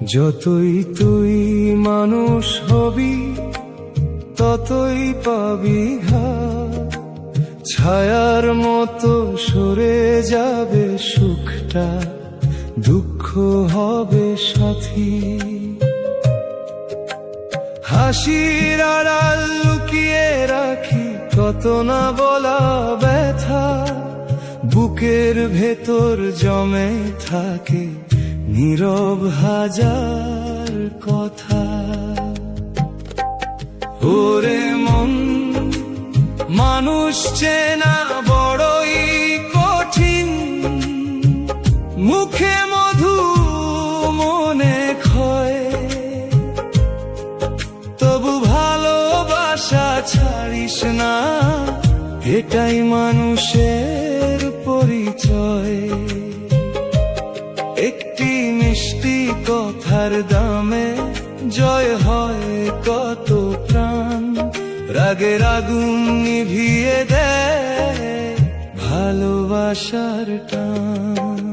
যতই তুই মানুষ হবি ততই পাবি ঘাত, ছায়ার মতো সরে যাবে সুখটা, দুঃখ হবে সাথী। হাসির আড়াল লুকিয়ে রাখি কত না বলা ব্যথা, বুকের ভেতর জমে থাকে নীরব হাজার কথা। ওরে মন, মানুষ চেনা বড়ই কঠিন, মুখে মধু মনে ক্ষয়, তবু ভালোবাসা ছাড়িস না, এটাই মানুষের পরিচয়। একটি মিষ্টি কথার দামে জয় হয় কত প্রাণ, রাগের আগুন নিভিয়ে দেয় ভালোবাসার টান।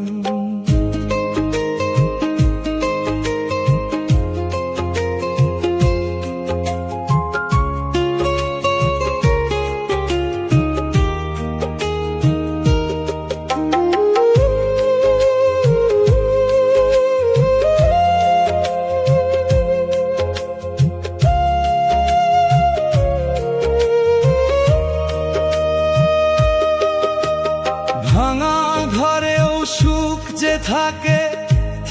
ভাঙা ঘরেও সুখ যে থাকে,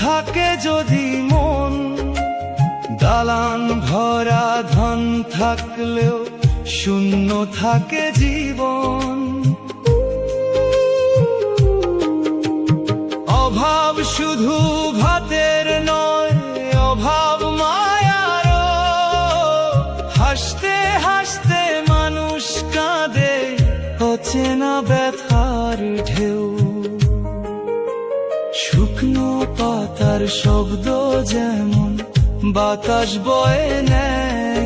থাকে যদি মন, দালান ভরা ধন থাকলেও শূন্য থাকে জীবন। অভাব শুধু ভাতের নয়, অভাব মায়ারও, হাসতে হাসতে মানুষ কাঁদে অচেনা ব্যথার ঢেউ। শুকনো পাতার শব্দ যেমন বাতাস বয়ে নেয়,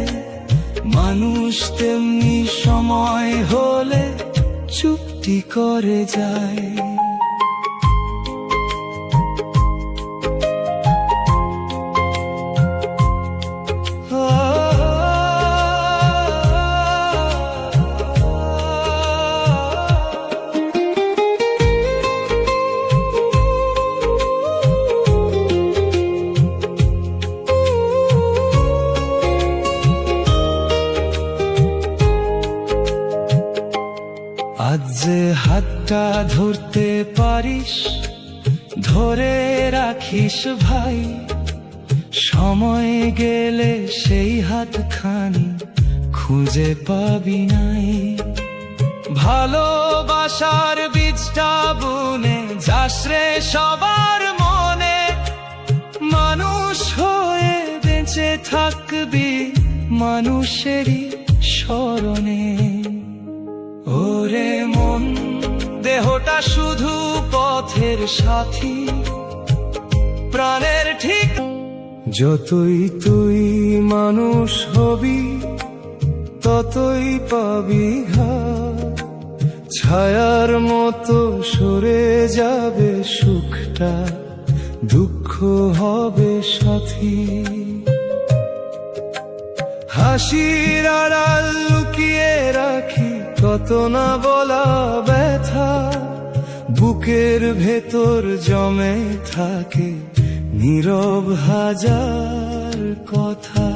মানুষ তেমনি সময় হলে চুপটি করে যায়। আজ যে হাতটা ধরতে পারিস, ধরে রাখিস ভাই, সময় গেলে সেই হাতখানি খুঁজে পাবি নাই। ভালোবাসার বীজটা বুনে যাস রে সবার মনে, মানুষ হয়ে বেঁচে থাকবি মানুষেরই স্মরণে। ওরে মন, দেহটা শুধু পথের সাথী, প্রাণের ঠিক। যতই তুই মানুষ হবি ততই পাবি ঘাত, ছায়ার মতো সরে যাবে সুখটা, দুঃখ হবে সাথী। হাসির আড়াল লুকিয়ে রাখি কত না বলা ব্যথা, বুকের ভেতর জমে থাকে নীরব হাজার কথা।